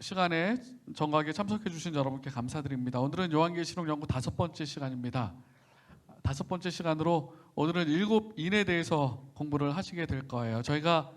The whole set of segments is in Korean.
시간에 정각에 참석해 주신 여러분께 감사드립니다. 오늘은 요한계시록 연구 5번째 시간입니다. 5번째 시간으로 오늘은 일곱인에 대해서 공부를 하시게 될 거예요. 저희가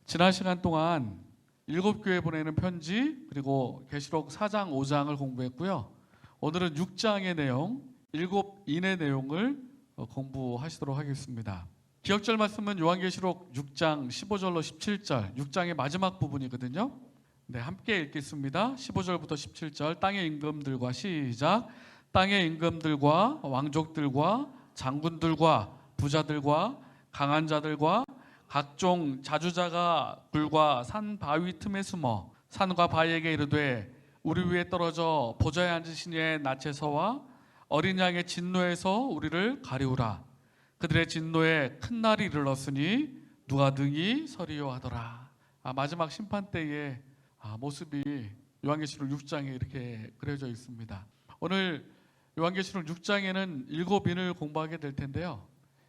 지난 시간 동안 7교회 보내는 편지 그리고 계시록 4장 5장을 공부했고요. 오늘은 6장의 내용, 일곱인의 내용을 공부하시도록 하겠습니다. 기억절 말씀은 요한계시록 6장 15절로 17절, 6장의 마지막 부분이거든요. 네, 함께 읽겠습니다. 15절부터 17절. 땅의 임금들과 시작. 땅의 임금들과 왕족들과 장군들과 부자들과 강한 자들과 각종 자주자가 굴과 산 바위 틈에 숨어 산과 바위에게 이르되 우리 위에 떨어져 보좌에 앉으신 이의 낯에서와 어린 양의 진노에서 우리를 가리우라. 그들의 진노에 큰 날이 이르렀으니 누가 등이 서리요 하더라. 마지막 심판 때의 모습이 요한계시록 6장에 이렇게 그려져 있습니다. 오늘 요한계시록 6장에는 일곱인을 공부하게 될 텐데요.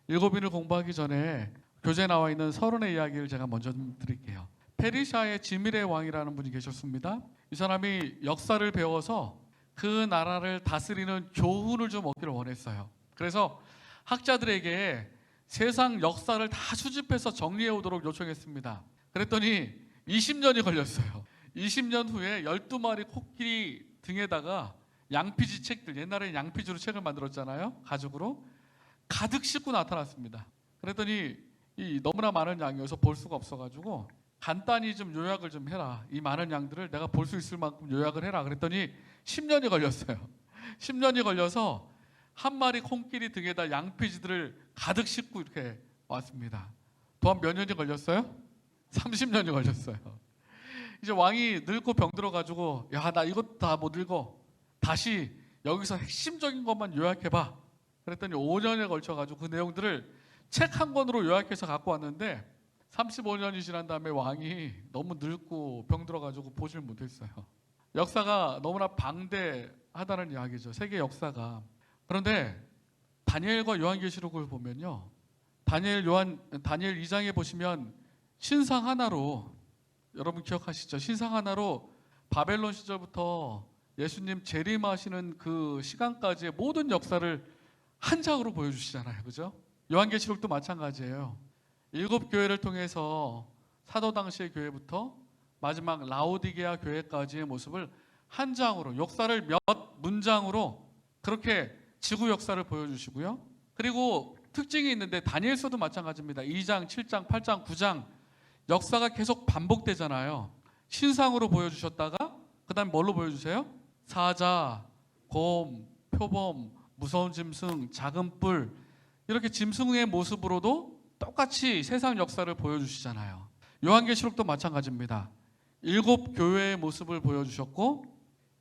일곱인을 공부하기 전에 교재에 나와 있는 서론의 이야기를 제가 먼저 좀 드릴게요. 페르시아의 지밀의 왕이라는 분이 계셨습니다. 이 사람이 역사를 배워서 그 나라를 다스리는 교훈을 좀 얻기를 원했어요. 그래서 학자들에게 세상 역사를 다 수집해서 정리해 오도록 요청했습니다. 그랬더니 20년이 걸렸어요. 20년 후에 12마리 코끼리 등에다가 양피지 책들, 옛날에 양피지로 책을 만들었잖아요. 가죽으로 가득 싣고 나타났습니다. 그랬더니 이 너무나 많은 양이어서 볼 수가 없어가지고 간단히 좀 요약을 좀 해라. 이 많은 양들을 내가 볼 수 있을 만큼 요약을 해라. 그랬더니 10년이 걸렸어요. 10년이 걸려서 한 마리 코끼리 등에다 양피지들을 가득 싣고 이렇게 왔습니다. 또한 몇 년이 걸렸어요? 30년이 걸렸어요. 이제 왕이 늙고 병들어가지고 야, 나 이것 다 못 읽어. 다시 여기서 핵심적인 것만 요약해봐. 그랬더니 5년에 걸쳐가지고 그 내용들을 책 한 권으로 요약해서 갖고 왔는데 35년이 지난 다음에 왕이 너무 늙고 병들어가지고 보질 못했어요. 역사가 너무나 방대하다는 이야기죠. 세계 역사가. 그런데 다니엘과 요한계시록을 보면요, 다니엘 2장에 보시면 신상 하나로, 여러분 기억하시죠? 신상 하나로 바벨론 시절부터 예수님 재림하시는 그 시간까지의 모든 역사를 한 장으로 보여주시잖아요. 그죠? 요한계시록도 마찬가지예요. 7교회를 통해서 사도 당시의 교회부터 마지막 라오디게아 교회까지의 모습을 한 장으로, 역사를 몇 문장으로 그렇게 지구 역사를 보여주시고요. 그리고 특징이 있는데 다니엘서도 마찬가지입니다. 2장, 7장, 8장, 9장 역사가 계속 반복되잖아요. 신상으로 보여주셨다가 그 다음에 뭘로 보여주세요? 사자, 곰, 표범, 무서운 짐승, 작은 뿔, 이렇게 짐승의 모습으로도 똑같이 세상 역사를 보여주시잖아요. 요한계시록도 마찬가지입니다. 7교회의 모습을 보여주셨고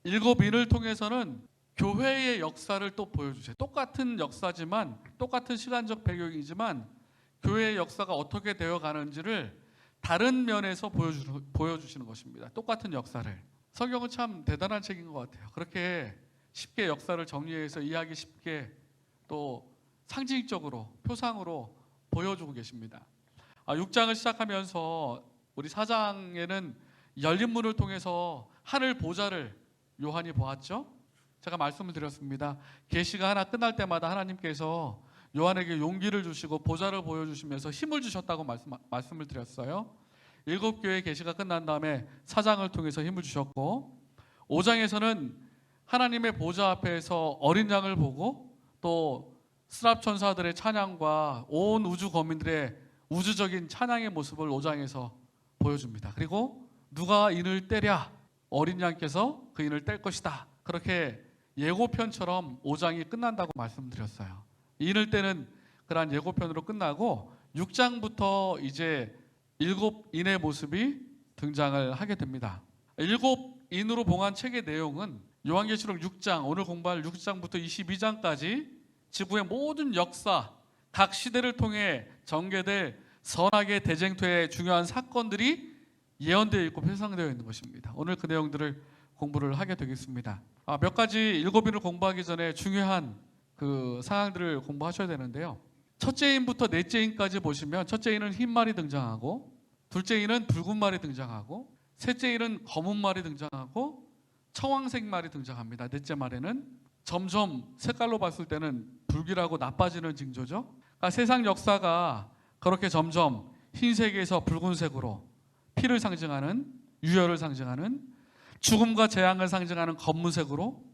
7인을 통해서는 교회의 역사를 또 보여주세요. 똑같은 역사지만, 똑같은 시간적 배경이지만 교회의 역사가 어떻게 되어 가는지를 다른 면에서 보여주시는 것입니다. 똑같은 역사를. 성경은 참 대단한 책인 것 같아요. 그렇게 쉽게 역사를 정리해서 이해하기 쉽게 또 상징적으로, 표상으로 보여주고 계십니다. 6장을 시작하면서 우리 4장에는 열린 문을 통해서 하늘 보좌를 요한이 보았죠. 제가 말씀을 드렸습니다. 계시가 하나 끝날 때마다 하나님께서 요한에게 용기를 주시고 보좌를 보여주시면서 힘을 주셨다고 말씀을 드렸어요. 7교회 계시가 끝난 다음에 4장을 통해서 힘을 주셨고 5장에서는 하나님의 보좌 앞에서 어린 양을 보고 또 스랍 천사들의 찬양과 온 우주 거민들의 우주적인 찬양의 모습을 5장에서 보여줍니다. 그리고 누가 인을 떼랴? 어린 양께서 그 인을 뗄 것이다. 그렇게 예고편처럼 5장이 끝난다고 말씀드렸어요. 인을 떼는 그러한 예고편으로 끝나고 6장부터 이제 7인의 모습이 등장을 하게 됩니다. 7인으로 봉한 책의 내용은 요한계시록 6장, 오늘 공부할 6장부터 22장까지 지구의 모든 역사, 각 시대를 통해 전개될 선악의 대쟁투의 중요한 사건들이 예언되어 있고 표상되어 있는 것입니다. 오늘 그 내용들을 공부를 하게 되겠습니다. 몇 가지 7인을 공부하기 전에 중요한 그 사항들을 공부하셔야 되는데요. 첫째 인부터 넷째 인까지 보시면 첫째 인은 흰 말이 등장하고 둘째 인은 붉은 말이 등장하고 셋째 인은 검은 말이 등장하고 청황색 말이 등장합니다. 넷째 말에는 점점 색깔로 봤을 때는 불길하고 나빠지는 징조죠. 그러니까 세상 역사가 그렇게 점점 흰색에서 붉은색으로 피를 상징하는, 유혈을 상징하는, 죽음과 재앙을 상징하는 검은색으로,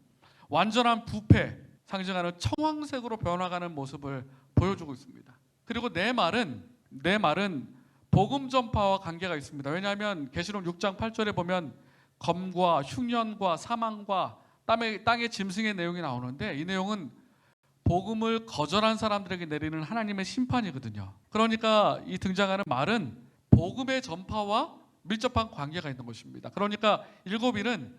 완전한 부패 상징하는 청황색으로 변화가는 모습을 보여주고 있습니다. 그리고 내 말은 복음 전파와 관계가 있습니다. 왜냐하면 계시록 6장 8절에 보면 검과 흉년과 사망과 땅의 짐승의 내용이 나오는데, 이 내용은 복음을 거절한 사람들에게 내리는 하나님의 심판이거든요. 그러니까 이 등장하는 말은 복음의 전파와 밀접한 관계가 있는 것입니다. 그러니까 일곱일은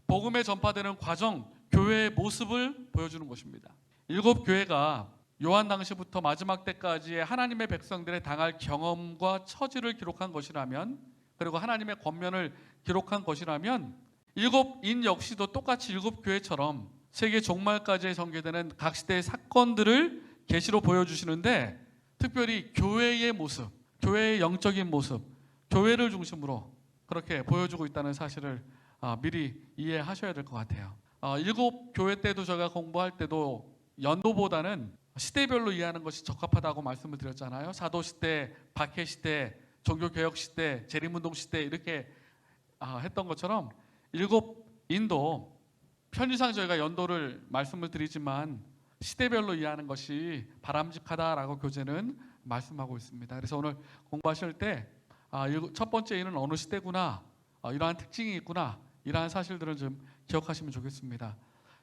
복음의 전파되는 과정, 교회의 모습을 보여주는 것입니다. 일곱 교회가 요한 당시부터 마지막 때까지의 하나님의 백성들의 당할 경험과 처지를 기록한 것이라면, 그리고 하나님의 권면을 기록한 것이라면, 일곱 인 역시도 똑같이 일곱 교회처럼 세계 종말까지 전개되는 각 시대의 사건들을 계시로 보여주시는데, 특별히 교회의 모습, 교회의 영적인 모습, 교회를 중심으로 그렇게 보여주고 있다는 사실을 미리 이해하셔야 될 것 같아요. 일곱 교회 때도 제가 공부할 때도 연도보다는 시대별로 이해하는 것이 적합하다고 말씀을 드렸잖아요. 사도 시대, 박해 시대, 종교개혁 시대, 재림운동 시대 이렇게 했던 것처럼 일곱 인도 편의상 저희가 연도를 말씀을 드리지만 시대별로 이해하는 것이 바람직하다라고 교재는 말씀하고 있습니다. 그래서 오늘 공부하실 때 첫 번째 인은 어느 시대구나, 이러한 특징이 있구나, 이러한 사실들을 좀 기억하시면 좋겠습니다.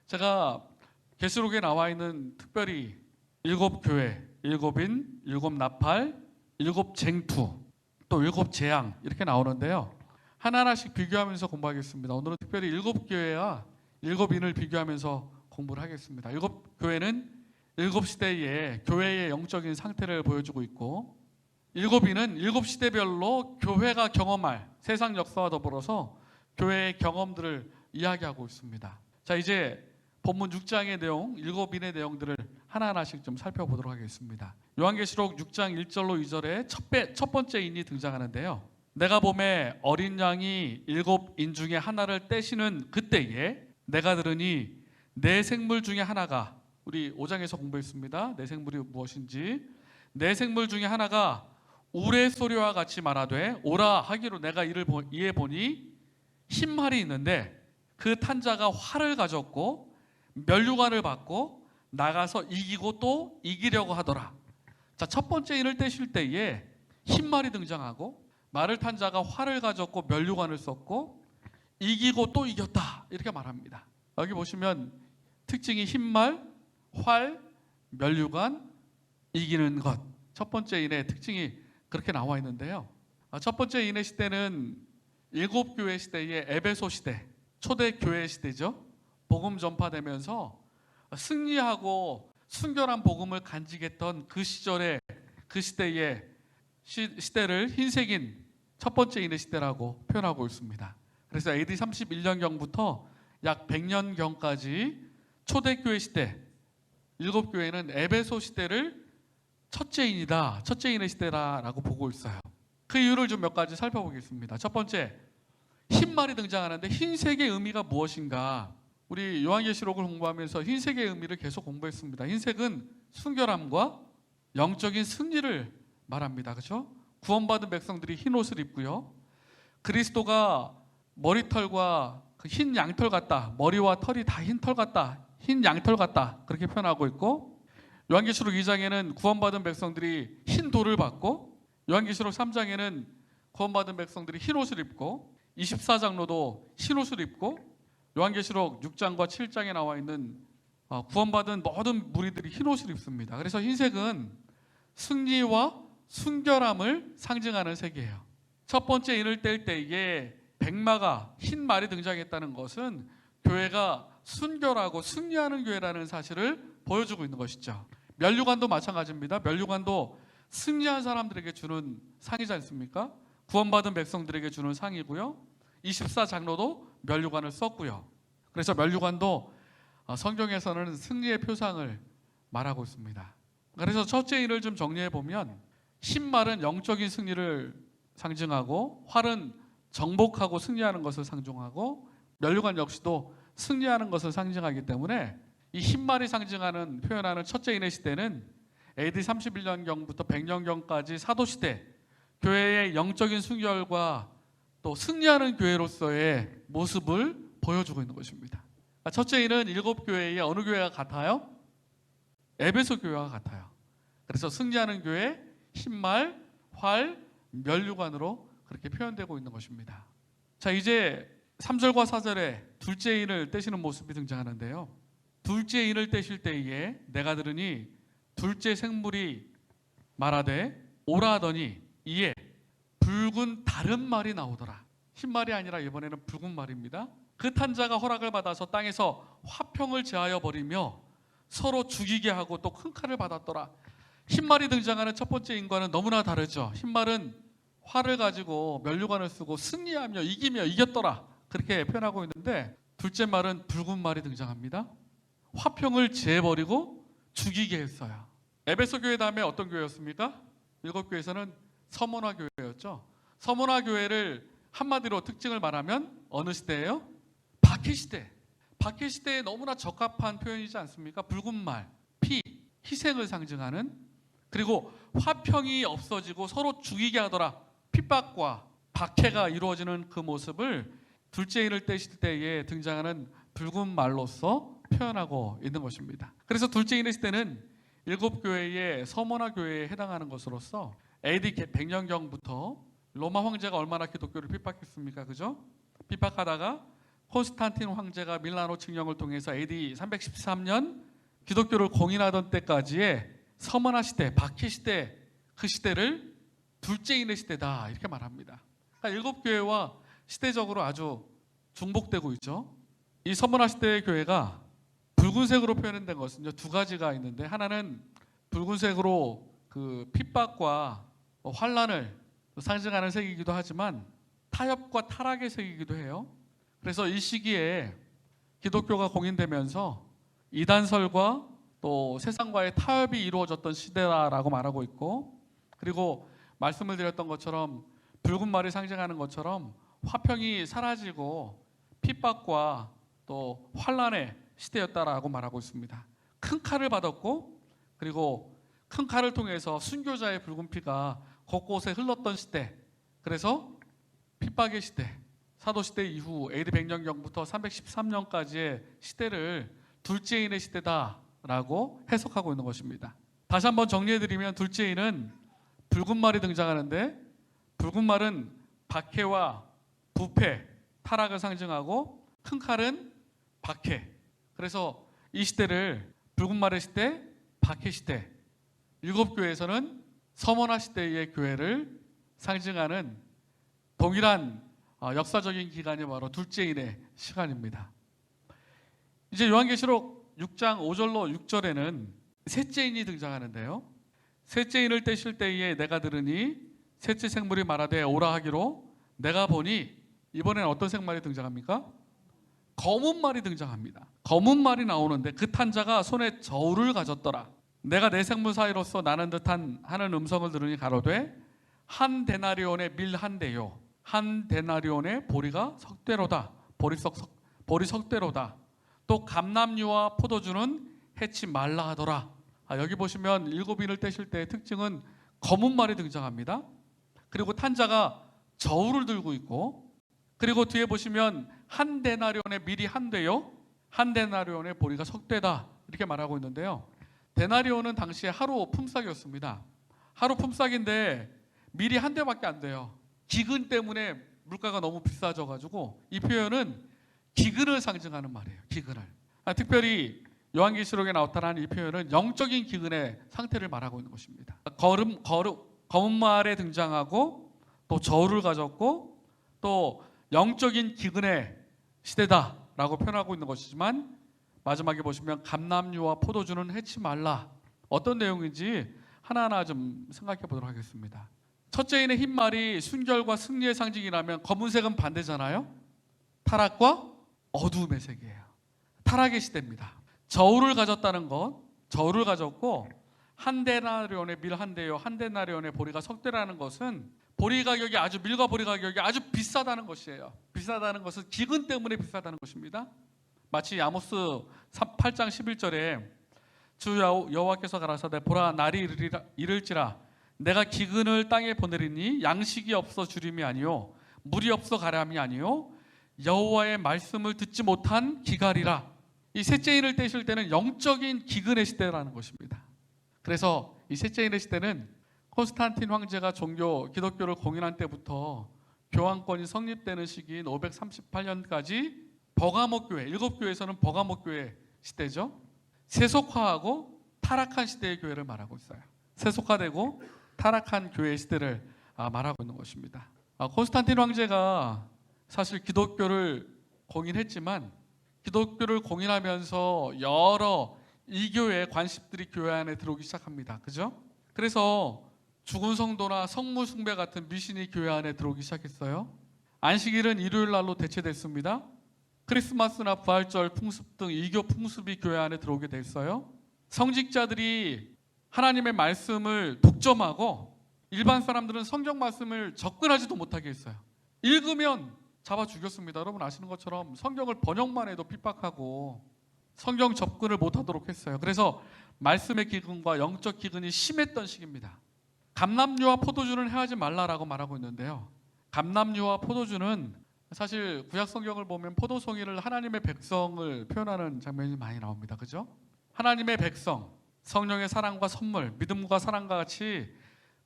제가 계시록에 나와 있는 특별히 일곱 교회, 일곱인, 일곱 나팔, 일곱 쟁투, 또 일곱 재앙 이렇게 나오는데요. 하나하나씩 비교하면서 공부하겠습니다. 오늘은 특별히 일곱 교회와 일곱 인을 비교하면서 공부를 하겠습니다. 일곱 교회는 일곱 시대의 교회의 영적인 상태를 보여주고 있고, 일곱 인은 일곱 시대별로 교회가 경험할 세상 역사와 더불어서 교회의 경험들을 이야기하고 있습니다. 자, 이제 본문 6장의 내용, 일곱 인의 내용들을 하나하나씩 좀 살펴보도록 하겠습니다. 요한계시록 6장 1절로 2절에 첫 번째 인이 등장하는데요. 내가 보매 어린 양이 일곱 인 중에 하나를 떼시는 그때에 내가 들으니 네 생물 중에 하나가, 우리 5장에서 공부했습니다. 네 생물이 무엇인지. 네 생물 중에 하나가 우레소리와 같이 말하되 오라 하기로 내가 이에 보니 흰 말이 있는데 그 탄자가 활을 가졌고 면류관을 받고 나가서 이기고 또 이기려고 하더라. 자, 첫 번째 인을 떼실 때에 흰 말이 등장하고 말을 탄 자가 활을 가졌고 면류관을 썼고 이기고 또 이겼다 이렇게 말합니다. 여기 보시면 특징이 흰 말, 활, 면류관, 이기는 것. 첫 번째 인의 특징이 그렇게 나와 있는데요. 첫 번째 인의 시대는 일곱 교회 시대의 에베소 시대, 초대 교회 시대죠. 복음 전파되면서 승리하고 순결한 복음을 간직했던 그 시절의 그 시대의 시대를 흰색인 첫 번째 인의 시대라고 표현하고 있습니다. 그래서 AD 31년경부터 약 100년경까지 초대교회 시대, 일곱 교회는 에베소 시대를 첫째 인이다, 첫째 인의 시대라고 보고 있어요. 그 이유를 좀 몇 가지 살펴보겠습니다. 첫 번째, 흰 말이 등장하는데 흰색의 의미가 무엇인가? 우리 요한계시록을 공부하면서 흰색의 의미를 계속 공부했습니다. 흰색은 순결함과 영적인 승리를 말합니다. 그렇죠? 구원받은 백성들이 흰 옷을 입고요. 그리스도가 머리털과 그 흰 양털 같다. 머리와 털이 다 흰 털 같다. 흰 양털 같다. 그렇게 표현하고 있고, 요한계시록 2장에는 구원받은 백성들이 흰 돌을 받고, 요한계시록 3장에는 구원받은 백성들이 흰 옷을 입고, 24장로도 흰 옷을 입고, 요한계시록 6장과 7장에 나와 있는 구원받은 모든 무리들이 흰 옷을 입습니다. 그래서 흰색은 승리와 순결함을 상징하는 색이에요. 첫 번째 인을 뗄 때에 백마가 흰 말이 등장했다는 것은 교회가 순결하고 승리하는 교회라는 사실을 보여주고 있는 것이죠. 면류관도 마찬가지입니다. 면류관도 승리한 사람들에게 주는 상이지 않습니까? 구원받은 백성들에게 주는 상이고요. 24장로도 면류관을 썼고요. 그래서 면류관도 성경에서는 승리의 표상을 말하고 있습니다. 그래서 첫째 인을 좀 정리해 보면, 흰 말은 영적인 승리를 상징하고 활은 정복하고 승리하는 것을 상징하고, 면류관 역시도 승리하는 것을 상징하기 때문에 이 흰말이 상징하는 표현하는 첫째 인의 시대는 AD 31년경부터 100년경까지 사도시대 교회의 영적인 순결과 또 승리하는 교회로서의 모습을 보여주고 있는 것입니다. 첫째 인은 7교회의 어느 교회가 같아요? 에베소 교회와 같아요. 그래서 승리하는 교회, 흰말, 활, 면류관으로 그렇게 표현되고 있는 것입니다. 자, 이제 3절과 4절에 둘째 인을 떼시는 모습이 등장하는데요. 둘째 인을 떼실 때에 내가 들으니 둘째 생물이 말하되 오라 하더니 이에 붉은 다른 말이 나오더라. 흰 말이 아니라 이번에는 붉은 말입니다. 그 탄자가 허락을 받아서 땅에서 화평을 제하여 버리며 서로 죽이게 하고 또 큰 칼을 받았더라. 흰 말이 등장하는 첫 번째 인과는 너무나 다르죠. 흰 말은 활을 가지고 면류관을 쓰고 승리하며 이기며 이겼더라, 그렇게 표현하고 있는데, 둘째 말은 붉은 말이 등장합니다. 화평을 제해버리고 죽이게 했어요. 에베소 교회 다음에 어떤 교회였습니까? 7교회에서는 서문화 교회였죠. 서문화 교회를 한마디로 특징을 말하면 어느 시대예요? 박해 시대. 박해 시대에 너무나 적합한 표현이지 않습니까? 붉은 말, 피, 희생을 상징하는, 그리고 화평이 없어지고 서로 죽이게 하더라. 핍박과 박해가 이루어지는 그 모습을 둘째 인을 떼실 때에 등장하는 붉은 말로서 표현하고 있는 것입니다. 그래서 둘째 인의 시대는 7교회의 서문화 교회에 해당하는 것으로서 AD 100년경부터 로마 황제가 얼마나 기독교를 핍박했습니까? 그죠? 핍박하다가 콘스탄틴 황제가 밀라노 칙령을 통해서 AD 313년 기독교를 공인하던 때까지의 서문화 시대, 박해 시대, 그 시대를 둘째 인의 시대다, 이렇게 말합니다. 그러니까 7교회와 시대적으로 아주 중복되고 있죠. 이 서문화 시대의 교회가 붉은색으로 표현된 것은요, 두 가지가 있는데, 하나는 붉은색으로 그 핍박과 환란을 상징하는 색이기도 하지만 타협과 타락의 색이기도 해요. 그래서 이 시기에 기독교가 공인되면서 이단설과 또 세상과의 타협이 이루어졌던 시대라고 말하고 있고, 그리고 말씀을 드렸던 것처럼 붉은 말이 상징하는 것처럼 화평이 사라지고 핍박과 또 환란의 시대였다라고 말하고 있습니다. 큰 칼을 받았고, 그리고 큰 칼을 통해서 순교자의 붉은 피가 곳곳에 흘렀던 시대, 그래서 핍박의 시대, 사도시대 이후 AD 100년경부터 313년까지의 시대를 둘째 인의 시대다라고 해석하고 있는 것입니다. 다시 한번 정리해드리면 둘째 인은 붉은 말이 등장하는데, 붉은 말은 박해와 부패, 타락을 상징하고, 큰 칼은 박해. 그래서 이 시대를 붉은 말의 시대, 박해 시대, 7교회에서는 서문화 시대의 교회를 상징하는 동일한 역사적인 기간이 바로 둘째 인의 시간입니다. 이제 요한계시록 6장 5절로 6절에는 셋째 인이 등장하는데요. 셋째 인을 떼실 때에 내가 들으니 셋째 생물이 말하되 오라 하기로, 내가 보니, 이번에는 어떤 생말이 등장합니까? 검은 말이 등장합니다. 검은 말이 나오는데 그 탄자가 손에 저울을 가졌더라. 내가 내 생물 사이로서 나는 듯한 하는 음성을 들으니 가로되 한 데나리온의 밀 한 대요, 한 데나리온의 보리가 석대로다. 보리 석대로다. 또 감람류와 포도주는 해치 말라 하더라. 여기 보시면 7인을 떼실 때의 특징은 검은 말이 등장합니다. 그리고 탄자가 저울을 들고 있고, 그리고 뒤에 보시면 한 데나리온의 밀이 한 대요, 한 데나리온의 보리가 석대다, 이렇게 말하고 있는데요. 데나리온은 당시에 하루 품삯이었습니다. 하루 품삯인데 밀이 한 대밖에 안 돼요. 기근 때문에 물가가 너무 비싸져가지고 이 표현은 기근을 상징하는 말이에요. 기근을. 특별히 요한계시록에 나타나는 이 표현은 영적인 기근의 상태를 말하고 있는 것입니다. 검은 말에 등장하고, 또 저울을 가졌고, 또 영적인 기근의 시대다라고 표현하고 있는 것이지만, 마지막에 보시면 감람류와 포도주는 해치 말라. 어떤 내용인지 하나하나 좀 생각해 보도록 하겠습니다. 첫째 인의 흰 말이 순결과 승리의 상징이라면 검은색은 반대잖아요. 타락과 어두움의 색이에요. 타락의 시대입니다. 저울을 가졌다는 것, 저울을 가졌고, 한 데나리온의 밀 한 대요, 한 데나리온의 보리가 석대라는 것은 보리 가격이 아주 밀과 보리 가격이 아주 비싸다는 것이에요. 비싸다는 것은 기근 때문에 비싸다는 것입니다. 마치 아모스 8장 11절에 주 여호와께서 가라사대 보라 날이 이를지라 내가 기근을 땅에 보내리니 양식이 없어 주림이 아니요 물이 없어 가람이 아니요 여호와의 말씀을 듣지 못한 기갈이라. 이 셋째 인을 떼실 때는 영적인 기근의 시대라는 것입니다. 그래서 이 셋째 인의 시대는 콘스탄틴 황제가 기독교를 공인한 때부터 교황권이 성립되는 시기인 538년까지 버가모 교회, 7교회에서는 버가모 교회 시대죠. 세속화하고 타락한 시대의 교회를 말하고 있어요. 세속화되고 타락한 교회의 시대를 말하고 있는 것입니다. 콘스탄틴 황제가 사실 기독교를 공인했지만 기독교를 공인하면서 여러 이교의 관습들이 교회 안에 들어오기 시작합니다. 그죠? 그래서 죽은 성도나 성물 숭배 같은 미신이 교회 안에 들어오기 시작했어요. 안식일은 일요일 날로 대체됐습니다. 크리스마스나 부활절 풍습 등 이교 풍습이 교회 안에 들어오게 됐어요. 성직자들이 하나님의 말씀을 독점하고 일반 사람들은 성경 말씀을 접근하지도 못하게 했어요. 읽으면 잡아 죽였습니다. 여러분 아시는 것처럼 성경을 번역만 해도 핍박하고 성경 접근을 못하도록 했어요. 그래서 말씀의 기근과 영적 기근이 심했던 시기입니다. 감람류와 포도주는 해하지 말라라고 말하고 있는데요. 감람류와 포도주는 사실 구약 성경을 보면 포도송이를 하나님의 백성을 표현하는 장면이 많이 나옵니다. 그죠? 하나님의 백성, 성령의 사랑과 선물, 믿음과 사랑과 같이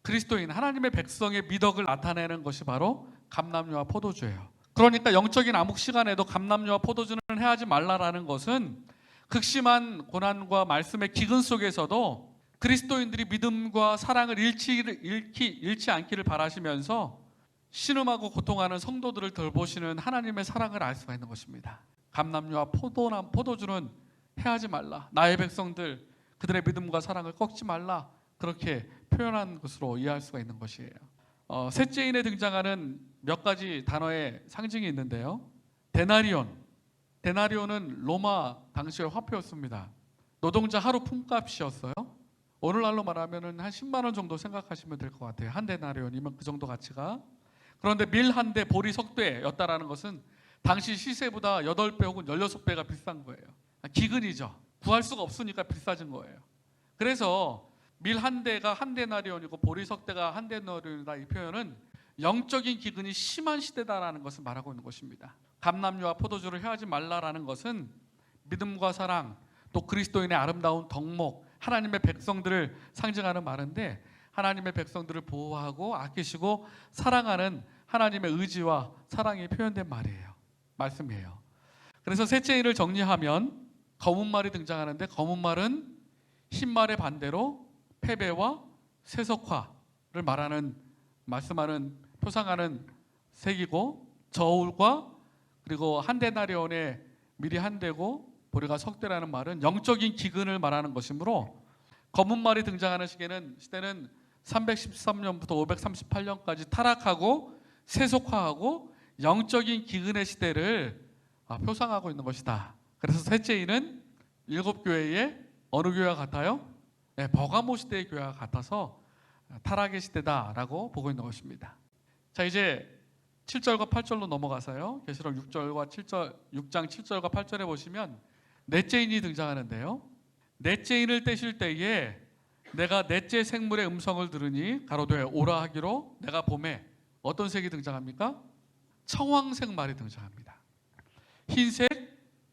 그리스도인 하나님의 백성의 미덕을 나타내는 것이 바로 감람류와 포도주예요. 그러니까 영적인 암흑 시간에도 감람류와 포도주는 해하지 말라라는 것은 극심한 고난과 말씀의 기근 속에서도 그리스도인들이 믿음과 사랑을 잃지 않기를 바라시면서 신음하고 고통하는 성도들을 돌보시는 하나님의 사랑을 알 수가 있는 것입니다. 감람류와 포도주는 해하지 말라. 나의 백성들 그들의 믿음과 사랑을 꺾지 말라. 그렇게 표현한 것으로 이해할 수가 있는 것이에요. 셋째 인에 등장하는 몇 가지 단어의 상징이 있는데요. 데나리온은 로마 당시의 화폐였습니다. 노동자 하루 품값이었어요. 오늘날로 말하면 한 10만 원 정도 생각하시면 될 것 같아요. 한 데나리온이면 그 정도 가치가. 그런데 밀 한 대 보리 석대였다라는 것은 당시 시세보다 8배 혹은 16배가 비싼 거예요. 기근이죠. 구할 수가 없으니까 비싸진 거예요. 그래서 밀 한 대가 한 데나리온이고 보리 석대가 한 데나리온이다. 이 표현은 영적인 기근이 심한 시대다라는 것을 말하고 있는 것입니다. 감람류와 포도주를 해하지 말라라는 것은 믿음과 사랑, 또 그리스도인의 아름다운 덕목, 하나님의 백성들을 상징하는 말인데 하나님의 백성들을 보호하고 아끼시고 사랑하는 하나님의 의지와 사랑이 표현된 말씀이에요. 그래서 셋째 인을 정리하면 검은 말이 등장하는데 검은 말은 흰 말의 반대로 패배와 세속화를 말씀하는 표상하는 색이고 저울과 그리고 한 데나리온의 밀이 한 대고 보리가 석대라는 말은 영적인 기근을 말하는 것이므로 검은 말이 등장하는 시대는 313년부터 538년까지 타락하고 세속화하고 영적인 기근의 시대를 표상하고 있는 것이다. 그래서 셋째 인은 7교회의 어느 교회와 같아요? 네, 버가모 시대의 교회와 같아서 타락의 시대다라고 보고 있는 것입니다. 자, 이제 7절과 8절로 넘어가서요. 계시록 6장 7절과 8절에 보시면 넷째 인이 등장하는데요. 넷째 인을 떼실 때에 내가 넷째 생물의 음성을 들으니 가로되 오라 하기로 내가 봄에 어떤 색이 등장합니까? 청황색 말이 등장합니다. 흰색,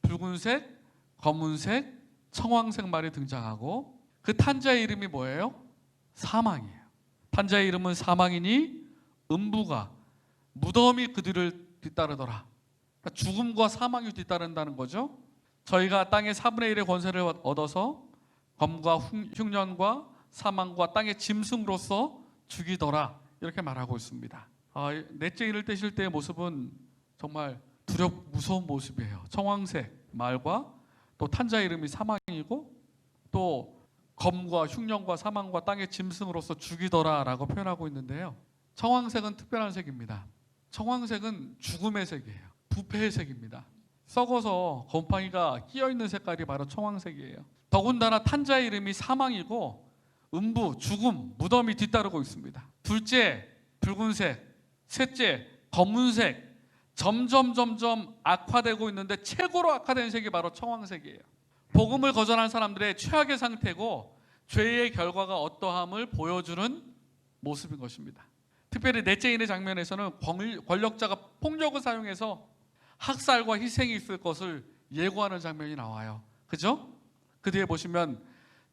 붉은색, 검은색, 청황색 말이 등장하고 그 탄자의 이름이 뭐예요? 사망이에요. 탄자의 이름은 사망이니 음부가 무덤이 그들을 뒤따르더라. 그러니까 죽음과 사망이 뒤따른다는 거죠. 저희가 땅의 4분의 1의 권세를 얻어서 검과 흉년과 사망과 땅의 짐승으로서 죽이더라. 이렇게 말하고 있습니다. 넷째 인을 떼실 때의 모습은 정말 무서운 모습이에요. 청황색 말과 또 탄자의 이름이 사망이고 또 검과 흉년과 사망과 땅의 짐승으로서 죽이더라라고 표현하고 있는데요. 청황색은 특별한 색입니다. 청황색은 죽음의 색이에요. 부패의 색입니다. 썩어서 곰팡이가 끼어있는 색깔이 바로 청황색이에요. 더군다나 탄자의 이름이 사망이고 음부, 죽음, 무덤이 뒤따르고 있습니다. 둘째, 붉은색, 셋째 검은색, 점점 악화되고 있는데 최고로 악화된 색이 바로 청황색이에요. 복음을 거절한 사람들의 최악의 상태고 죄의 결과가 어떠함을 보여주는 모습인 것입니다. 특별히 넷째 인의 장면에서는 권력자가 폭력을 사용해서 학살과 희생이 있을 것을 예고하는 장면이 나와요. 그죠? 그 뒤에 보시면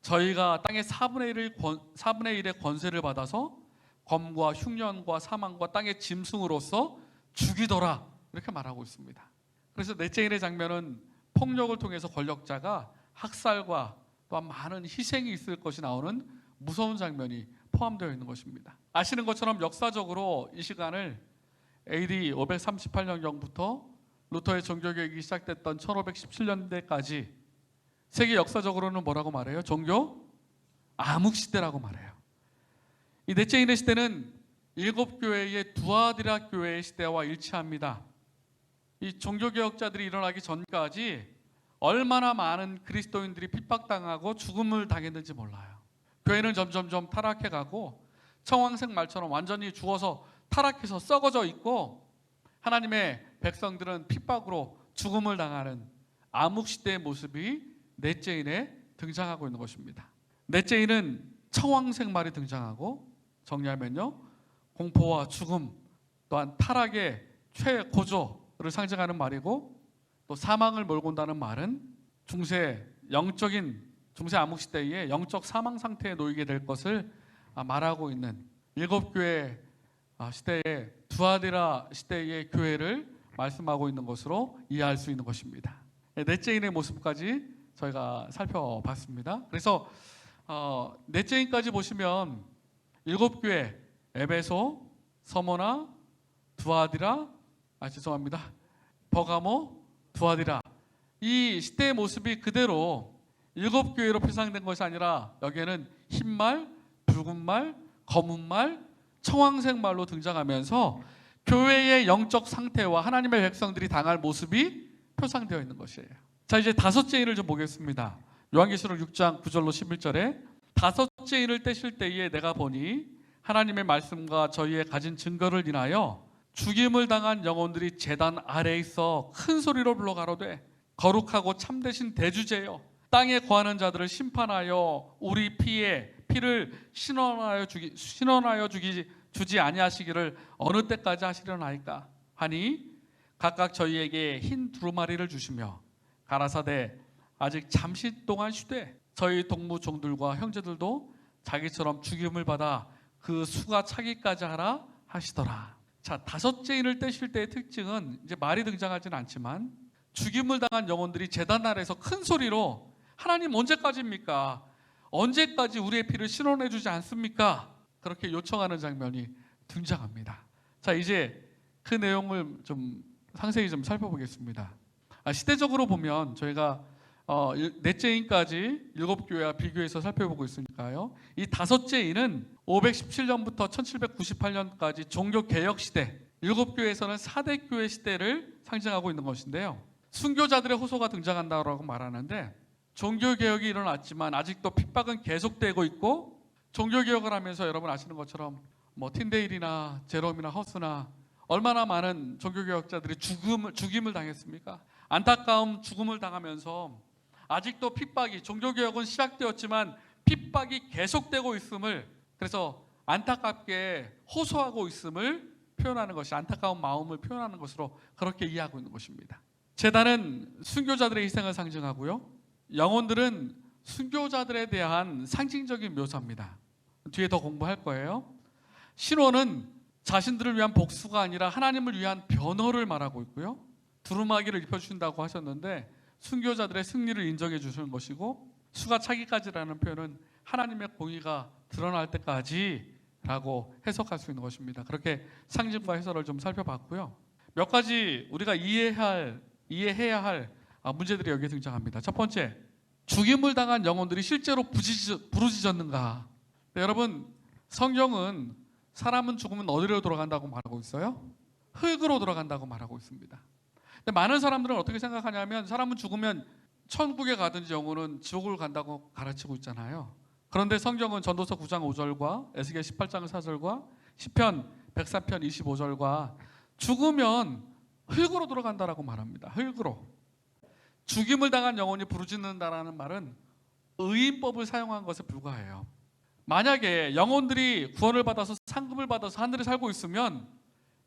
저희가 땅의 4분의 1의 권세를 받아서 검과 흉년과 사망과 땅의 짐승으로서 죽이더라, 이렇게 말하고 있습니다. 그래서 넷째 인의 장면은 폭력을 통해서 권력자가 학살과 또한 많은 희생이 있을 것이 나오는 무서운 장면이 포함되어 있는 것입니다. 아시는 것처럼 역사적으로 이 시간을 AD 538년경부터 루터의 종교개혁이 시작됐던 1517년대까지 세계 역사적으로는 뭐라고 말해요? 종교 암흑시대라고 말해요. 이 넷째 인의 시대는 7교회의 두아디라 교회의 시대와 일치합니다. 이 종교개혁자들이 일어나기 전까지 얼마나 많은 그리스도인들이 핍박당하고 죽음을 당했는지 몰라요. 교회는 점점 타락해가고 청황색 말처럼 완전히 죽어서 타락해서 썩어져 있고, 하나님의 백성들은 핍박으로 죽음을 당하는 암흑시대의 모습이 넷째 인에 등장하고 있는 것입니다. 넷째 인은 청황색 말이 등장하고, 정리하면요, 공포와 죽음 또한 타락의 최고조를 상징하는 말이고, 또 사망을 몰고 온다는 말은 영적인 중세 암흑시대의 영적 사망 상태에 놓이게 될 것을 말하고 있는 7교회 시대의 두아디라 시대의 교회를 말씀하고 있는 것으로 이해할 수 있는 것입니다. 넷째 인의 모습까지 저희가 살펴봤습니다. 그래서 넷째 인까지 보시면 7교회, 에베소, 서모나, 두아디라, 버가모, 두아디라, 이 시대의 모습이 그대로 7교회로 표상된 것이 아니라 여기에는 흰말, 붉은말, 검은말, 청황색말로 등장하면서 교회의 영적 상태와 하나님의 백성들이 당할 모습이 표상되어 있는 것이에요. 자, 이제 다섯째 인을 좀 보겠습니다. 요한계시록 6장 9절로 11절에 다섯째 인을 떼실 때에 내가 보니 하나님의 말씀과 저희의 가진 증거를 인하여 죽임을 당한 영혼들이 제단 아래에 있어 큰 소리로 불러 가로되 거룩하고 참되신 대주제여, 땅에 거하는 자들을 심판하여 우리 피를 신원하여 주지 아니하시기를 어느 때까지 하시려나이까 하니 각각 저희에게 흰 두루마리를 주시며 가라사대 아직 잠시 동안 쉬되 저희 동무 종들과 형제들도 자기처럼 죽임을 받아 그 수가 차기까지 하라 하시더라. 자, 다섯째 인을 떼실 때의 특징은 이제 말이 등장하지는 않지만 죽임을 당한 영혼들이 제단 아래에서 큰 소리로 하나님 언제까지입니까? 언제까지 우리의 피를 신원해 주지 않습니까? 그렇게 요청하는 장면이 등장합니다. 자, 이제 그 내용을 좀 상세히 좀 살펴보겠습니다. 시대적으로 보면 저희가 넷째 인까지 7교회와 비교해서 살펴보고 있으니까요. 이 다섯째 인은 517년부터 1798년까지 종교개혁 시대, 7교회에서는 4대 교회 시대를 상징하고 있는 것인데요. 순교자들의 호소가 등장한다고 말하는데, 종교개혁이 일어났지만 아직도 핍박은 계속되고 있고, 종교개혁을 하면서 여러분 아시는 것처럼 틴데일이나 제롬이나 허스나 얼마나 많은 종교개혁자들이 죽임을 당했습니까? 안타까운 죽음을 당하면서 아직도 핍박이, 종교개혁은 시작되었지만 핍박이 계속되고 있음을, 그래서 안타깝게 호소하고 있음을 표현하는 것이, 안타까운 마음을 표현하는 것으로 그렇게 이해하고 있는 것입니다. 제단은 순교자들의 희생을 상징하고요, 영혼들은 순교자들에 대한 상징적인 묘사입니다. 뒤에 더 공부할 거예요. 신원은 자신들을 위한 복수가 아니라 하나님을 위한 변호를 말하고 있고요, 두루마기를 입혀주신다고 하셨는데 순교자들의 승리를 인정해 주시는 것이고, 수가 차기까지라는 표현은 하나님의 공의가 드러날 때까지라고 해석할 수 있는 것입니다. 그렇게 상징과 해설을 좀 살펴봤고요. 몇 가지 우리가 이해해야 할 문제들이 여기에 등장합니다. 첫 번째, 죽임을 당한 영혼들이 실제로 부르짖었는가? 네, 여러분, 성경은 사람은 죽으면 어디로 돌아간다고 말하고 있어요? 흙으로 돌아간다고 말하고 있습니다. 근데 많은 사람들은 어떻게 생각하냐면 사람은 죽으면 천국에 가든지 영혼은 지옥을 간다고 가르치고 있잖아요. 그런데 성경은 전도서 9장 5절과 에스겔 18장 4절과 시편 104편 25절과 죽으면 흙으로 돌아간다라고 말합니다. 흙으로. 죽임을 당한 영혼이 부르짖는다라는 말은 의인법을 사용한 것에 불과해요. 만약에 영혼들이 구원을 받아서 상급을 받아서 하늘에 살고 있으면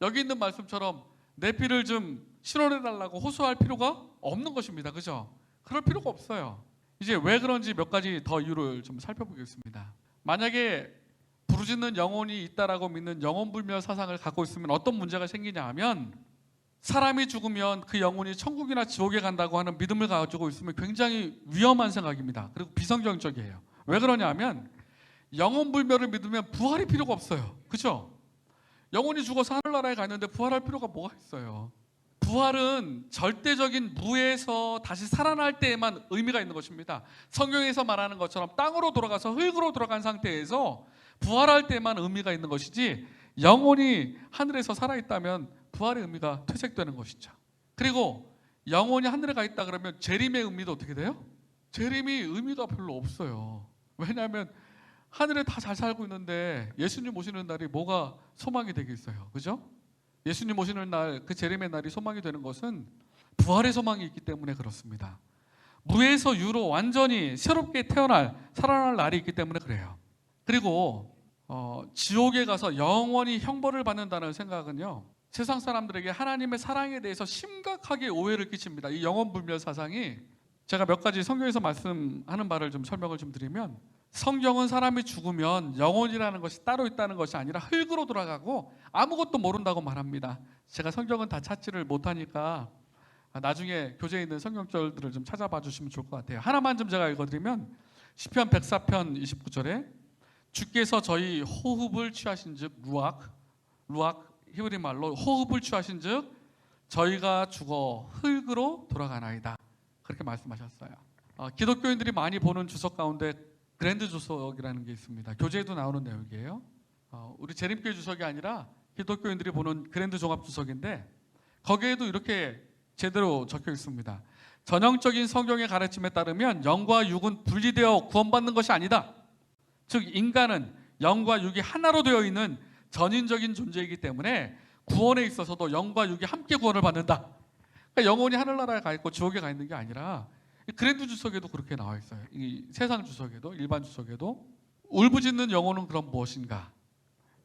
여기 있는 말씀처럼 내 피를 좀 실현해달라고 호소할 필요가 없는 것입니다. 그죠? 그럴 필요가 없어요. 이제 왜 그런지 몇 가지 더 이유를 좀 살펴보겠습니다. 만약에 부르짖는 영혼이 있다라고 믿는 영혼불멸 사상을 갖고 있으면 어떤 문제가 생기냐 하면 사람이 죽으면 그 영혼이 천국이나 지옥에 간다고 하는 믿음을 가지고 있으면 굉장히 위험한 생각입니다. 그리고 비성경적이에요. 왜 그러냐 하면 영혼불멸을 믿으면 부활이 필요가 없어요. 그렇죠? 영혼이 죽어서 하늘나라에 갔는데 부활할 필요가 뭐가 있어요? 부활은 절대적인 무에서 다시 살아날 때에만 의미가 있는 것입니다. 성경에서 말하는 것처럼 땅으로 돌아가서 흙으로 돌아간 상태에서 부활할 때만 의미가 있는 것이지 영혼이 하늘에서 살아있다면 부활의 의미가 퇴색되는 것이죠. 그리고 영혼이 하늘에 가 있다 그러면 재림의 의미도 어떻게 돼요? 재림이 의미가 별로 없어요. 왜냐하면 하늘에 다 잘 살고 있는데 예수님 오시는 날이 뭐가 소망이 되겠어요. 그죠? 예수님 오시는 날, 그 재림의 날이 소망이 되는 것은 부활의 소망이 있기 때문에 그렇습니다. 무에서 유로 완전히 새롭게 태어날, 살아날 날이 있기 때문에 그래요. 그리고 지옥에 가서 영원히 형벌을 받는다는 생각은요, 세상 사람들에게 하나님의 사랑에 대해서 심각하게 오해를 끼칩니다. 이 영혼불멸 사상이, 제가 몇 가지 성경에서 말씀하는 바를 좀 설명을 좀 드리면, 성경은 사람이 죽으면 영혼이라는 것이 따로 있다는 것이 아니라 흙으로 돌아가고 아무것도 모른다고 말합니다. 제가 성경은 다 찾지를 못하니까 나중에 교재에 있는 성경절들을 좀 찾아봐 주시면 좋을 것 같아요. 하나만 좀 제가 읽어드리면 시편 104편 29절에 주께서 저희 호흡을 취하신 즉 루악 히브리 말로 호흡을 취하신 즉 저희가 죽어 흙으로 돌아가나이다, 그렇게 말씀하셨어요. 기독교인들이 많이 보는 주석 가운데 그랜드 주석이라는 게 있습니다. 교재에도 나오는 내용이에요. 우리 재림교회 주석이 아니라 기독교인들이 보는 그랜드 종합 주석인데 거기에도 이렇게 제대로 적혀 있습니다. 전형적인 성경의 가르침에 따르면 영과 육은 분리되어 구원받는 것이 아니다. 즉 인간은 영과 육이 하나로 되어 있는 전인적인 존재이기 때문에 구원에 있어서도 영과 육이 함께 구원을 받는다. 그러니까 영혼이 하늘나라에 가 있고 지옥에 가 있는 게 아니라, 그랜드 주석에도 그렇게 나와 있어요. 이 세상 주석에도, 일반 주석에도. 울부짖는 영혼은 그럼 무엇인가?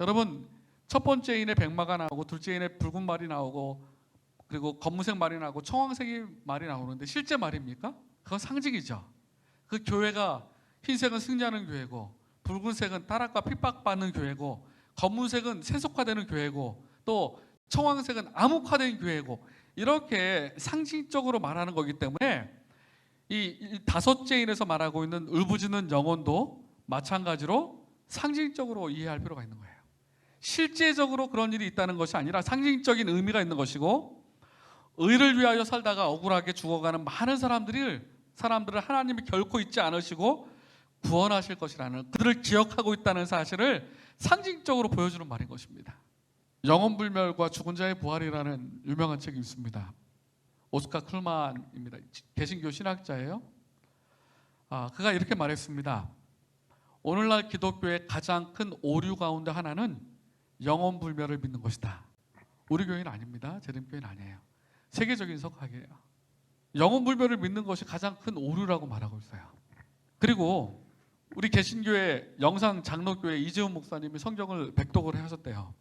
여러분, 첫 번째 인의 백마가 나오고 둘째 인의 붉은 말이 나오고 그리고 검은색 말이 나오고 청황색 말이 나오는데 실제 말입니까? 그건 상징이죠. 그 교회가 흰색은 승리하는 교회고 붉은색은 타락과 핍박받는 교회고 검은색은 세속화되는 교회고 또 청황색은 암흑화된 교회고, 이렇게 상징적으로 말하는 거기 때문에 이 다섯째 인에서 말하고 있는 울부짖는 영혼도 마찬가지로 상징적으로 이해할 필요가 있는 거예요. 실제적으로 그런 일이 있다는 것이 아니라 상징적인 의미가 있는 것이고, 의를 위하여 살다가 억울하게 죽어가는 많은 사람들을 하나님이 결코 잊지 않으시고 구원하실 것이라는, 그들을 기억하고 있다는 사실을 상징적으로 보여주는 말인 것입니다. 영혼불멸과 죽은 자의 부활이라는 유명한 책이 있습니다. 오스카 쿨만입니다. 개신교 신학자예요. 그가 이렇게 말했습니다. 오늘날 기독교의 가장 큰 오류 가운데 하나는 영혼불멸을 믿는 것이다. 우리 교회는 아닙니다. 재림교회는 아니에요. 세계적인 석학이에요. 영혼불멸을 믿는 것이 가장 큰 오류라고 말하고 있어요. 그리고 우리 개신교회 영상 장로교회 이재훈 목사님이 성경을 백독을 하셨대요.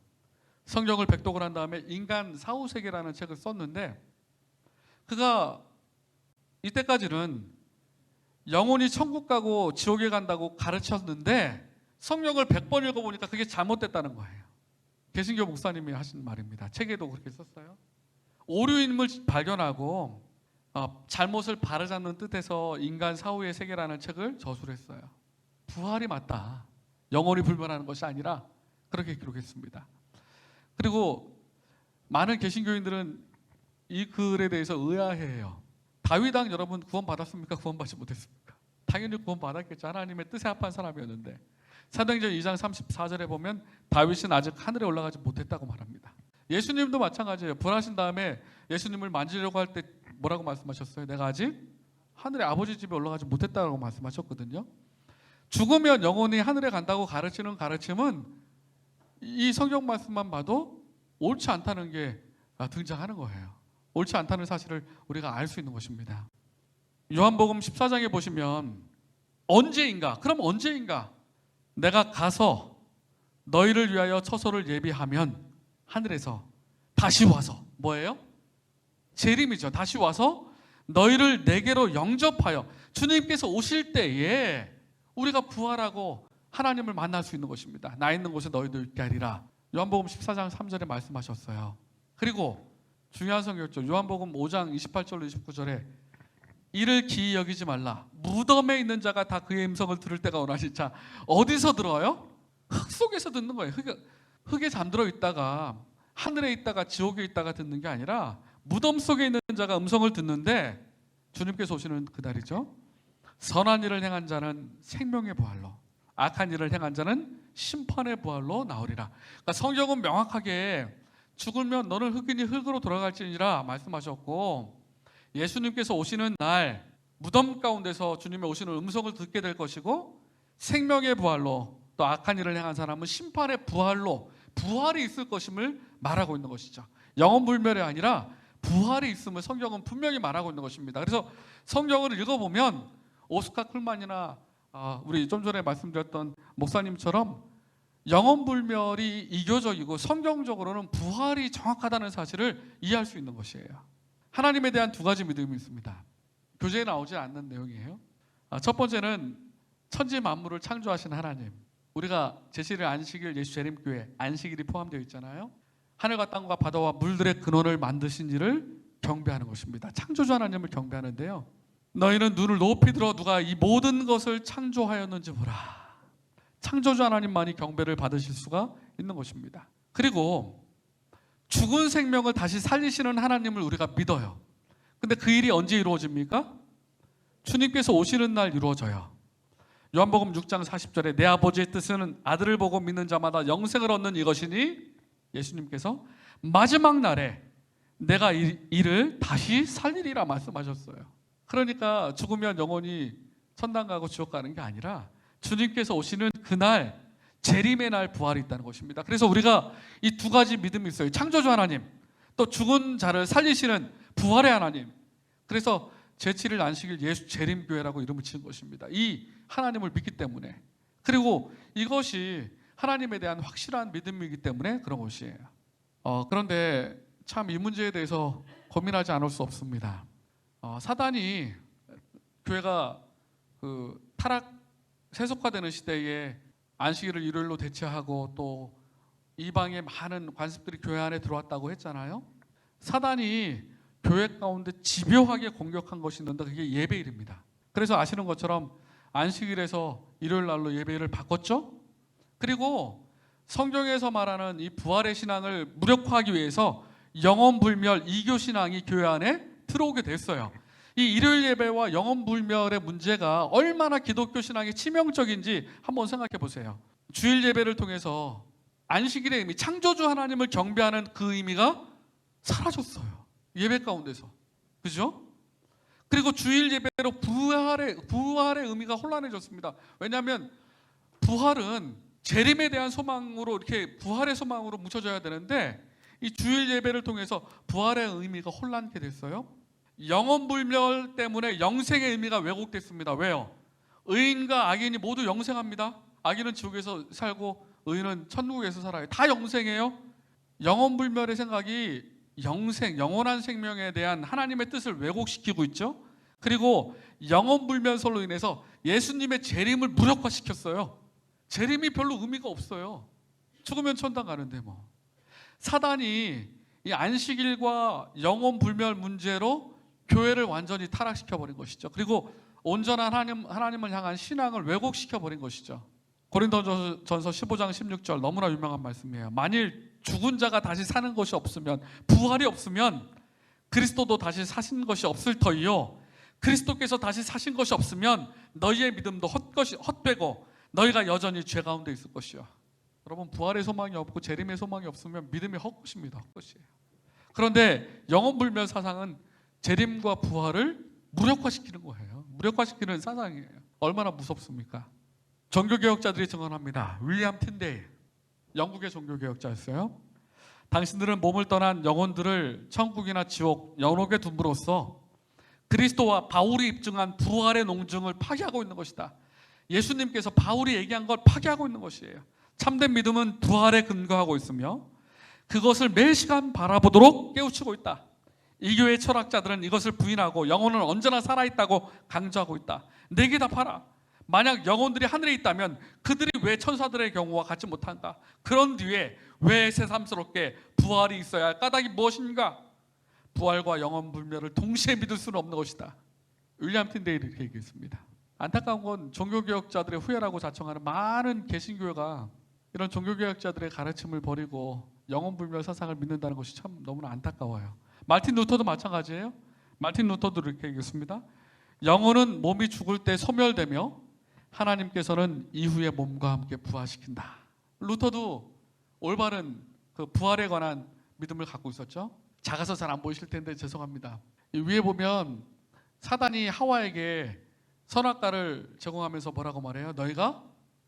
성경을 백독을 한 다음에 인간 사후세계라는 책을 썼는데, 그가 이때까지는 영혼이 천국 가고 지옥에 간다고 가르쳤는데 성경을 100번 읽어보니까 그게 잘못됐다는 거예요. 개신교 목사님이 하신 말입니다. 책에도 그렇게 썼어요. 오류임을 발견하고 잘못을 바로잡는 뜻에서 인간 사후의 세계라는 책을 저술을 했어요. 부활이 맞다, 영혼이 불변하는 것이 아니라, 그렇게 기록했습니다. 그리고 많은 개신교인들은 이 글에 대해서 의아해해요. 다윗 왕 여러분 구원받았습니까? 구원받지 못했습니까? 당연히 구원받았겠죠. 하나님의 뜻에 합한 사람이었는데, 사도행전 2장 34절에 보면 다윗은 아직 하늘에 올라가지 못했다고 말합니다. 예수님도 마찬가지예요. 부활하신 다음에 예수님을 만지려고 할 때 뭐라고 말씀하셨어요? 내가 아직 하늘에 아버지 집에 올라가지 못했다고 말씀하셨거든요. 죽으면 영혼이 하늘에 간다고 가르치는 가르침은 이 성경 말씀만 봐도 옳지 않다는 게 등장하는 거예요. 옳지 않다는 사실을 우리가 알 수 있는 것입니다. 요한복음 14장에 보시면 언제인가? 그럼 언제인가? 내가 가서 너희를 위하여 처소를 예비하면 하늘에서 다시 와서 뭐예요? 재림이죠. 다시 와서 너희를 내게로 영접하여 주님께서 오실 때에 우리가 부활하고 하나님을 만날 수 있는 것입니다. 나 있는 곳에 너희도 있게 하리라. 요한복음 14장 3절에 말씀하셨어요. 그리고 중요한 성경죠. 요한복음 5장 28절로 29절에 이를 기이 여기지 말라. 무덤에 있는 자가 다 그의 음성을 들을 때가 오나니. 자, 어디서 들어요? 흙 속에서 듣는 거예요. 흙에 잠들어 있다가 하늘에 있다가 지옥에 있다가 듣는 게 아니라 무덤 속에 있는 자가 음성을 듣는데 주님께서 오시는 그날이죠. 선한 일을 행한 자는 생명의 부활로, 악한 일을 행한 자는 심판의 부활로 나오리라. 그러니까 성경은 명확하게 죽으면 너는 흙이니 흙으로 돌아갈지니라 말씀하셨고, 예수님께서 오시는 날 무덤 가운데서 주님의 오시는 음성을 듣게 될 것이고, 생명의 부활로, 또 악한 일을 행한 사람은 심판의 부활로 부활이 있을 것임을 말하고 있는 것이죠. 영원불멸이 아니라 부활이 있음을 성경은 분명히 말하고 있는 것입니다. 그래서 성경을 읽어보면 오스카 쿨만이나 우리 좀 전에 말씀드렸던 목사님처럼 영원불멸이 이교적이고 성경적으로는 부활이 정확하다는 사실을 이해할 수 있는 것이에요. 하나님에 대한 두 가지 믿음이 있습니다. 교재에 나오지 않는 내용이에요. 첫 번째는 천지 만물을 창조하신 하나님. 우리가 제7일 안식일 예수 재림교회 안식일이 포함되어 있잖아요. 하늘과 땅과 바다와 물들의 근원을 만드신 이를 경배하는 것입니다. 창조주 하나님을 경배하는데요. 너희는 눈을 높이 들어 누가 이 모든 것을 창조하였는지 보라. 창조주 하나님만이 경배를 받으실 수가 있는 것입니다. 그리고 죽은 생명을 다시 살리시는 하나님을 우리가 믿어요. 근데 그 일이 언제 이루어집니까? 주님께서 오시는 날 이루어져요. 요한복음 6장 40절에 내 아버지의 뜻은 아들을 보고 믿는 자마다 영생을 얻는 이것이니, 예수님께서 마지막 날에 내가 이를 다시 살리리라 말씀하셨어요. 그러니까 죽으면 영원히 천당 가고 지옥 가는 게 아니라 주님께서 오시는 그날, 재림의 날 부활이 있다는 것입니다. 그래서 우리가 이 두 가지 믿음이 있어요. 창조주 하나님, 또 죽은 자를 살리시는 부활의 하나님. 그래서 제7일 안식일 예수 재림교회라고 이름을 지은 것입니다. 이 하나님을 믿기 때문에. 그리고 이것이 하나님에 대한 확실한 믿음이기 때문에 그런 것이에요. 그런데 참 이 문제에 대해서 고민하지 않을 수 없습니다. 사단이 교회가 타락 세속화되는 시대에 안식일을 일요일로 대체하고 또 이방의 많은 관습들이 교회 안에 들어왔다고 했잖아요. 사단이 교회 가운데 집요하게 공격한 것이 있는데 그게 예배일입니다. 그래서 아시는 것처럼 안식일에서 일요일 날로 예배일을 바꿨죠. 그리고 성경에서 말하는 이 부활의 신앙을 무력화하기 위해서 영원불멸 이교 신앙이 교회 안에 들어오게 됐어요. 이 일요일 예배와 영원불멸의 문제가 얼마나 기독교 신앙이 치명적인지 한번 생각해 보세요. 주일 예배를 통해서 안식일의 의미, 창조주 하나님을 경배하는 그 의미가 사라졌어요. 예배 가운데서. 그죠? 그리고 주일 예배로 부활의 의미가 혼란해졌습니다. 왜냐하면 부활은 재림에 대한 소망으로, 이렇게 부활의 소망으로 묻혀져야 되는데 이 주일 예배를 통해서 부활의 의미가 혼란케 됐어요. 영원불멸 때문에 영생의 의미가 왜곡됐습니다. 왜요? 의인과 악인이 모두 영생합니다. 악인은 지옥에서 살고 의인은 천국에서 살아요. 다 영생해요. 영원불멸의 생각이 영생, 영원한 생명에 대한 하나님의 뜻을 왜곡시키고 있죠. 그리고 영원불멸설로 인해서 예수님의 재림을 무력화시켰어요. 재림이 별로 의미가 없어요. 죽으면 천당 가는데 뭐. 사단이 이 안식일과 영원불멸 문제로 교회를 완전히 타락시켜버린 것이죠. 그리고 온전한 하나님을 향한 신앙을 왜곡시켜버린 것이죠. 고린도전서 15장 16절 너무나 유명한 말씀이에요. 만일 죽은 자가 다시 사는 것이 없으면, 부활이 없으면 그리스도도 다시 사신 것이 없을 터이요, 그리스도께서 다시 사신 것이 없으면 너희의 믿음도 헛되고 너희가 여전히 죄 가운데 있을 것이요. 여러분, 부활의 소망이 없고 재림의 소망이 없으면 믿음이 헛것입니다. 헛것이에요. 그런데 영원불멸 사상은 재림과 부활을 무력화시키는 거예요. 무력화시키는 사상이에요. 얼마나 무섭습니까? 종교개혁자들이 증언합니다. 윌리엄 틴데일, 영국의 종교개혁자였어요. 당신들은 몸을 떠난 영혼들을 천국이나 지옥, 연옥에 둠으로써 그리스도와 바울이 입증한 부활의 농증을 파괴하고 있는 것이다. 예수님께서 바울이 얘기한 걸 파괴하고 있는 것이에요. 참된 믿음은 부활에 근거하고 있으며 그것을 매 시간 바라보도록 깨우치고 있다. 이 교회의 철학자들은 이것을 부인하고 영혼은 언제나 살아있다고 강조하고 있다. 내게 답하라. 만약 영혼들이 하늘에 있다면 그들이 왜 천사들의 경우와 같지 못한가? 그런 뒤에 왜 새삼스럽게 부활이 있어야 할 까닭이 무엇인가? 부활과 영혼 불멸을 동시에 믿을 수는 없는 것이다. 윌리엄 틴데일이 이렇게 얘기했습니다. 안타까운 건 종교개혁자들의 후예라고 자청하는 많은 개신교회가 이런 종교개혁자들의 가르침을 버리고 영혼 불멸 사상을 믿는다는 것이 참 너무나 안타까워요. 마틴 루터도 마찬가지예요. 마틴 루터도 이렇게 얘기했습니다. 영혼은 몸이 죽을 때 소멸되며 하나님께서는 이후에 몸과 함께 부활시킨다. 루터도 올바른 그 부활에 관한 믿음을 갖고 있었죠. 작아서 잘 안 보이실 텐데 죄송합니다. 이 위에 보면 사단이 하와에게 선악과를 제공하면서 뭐라고 말해요? 너희가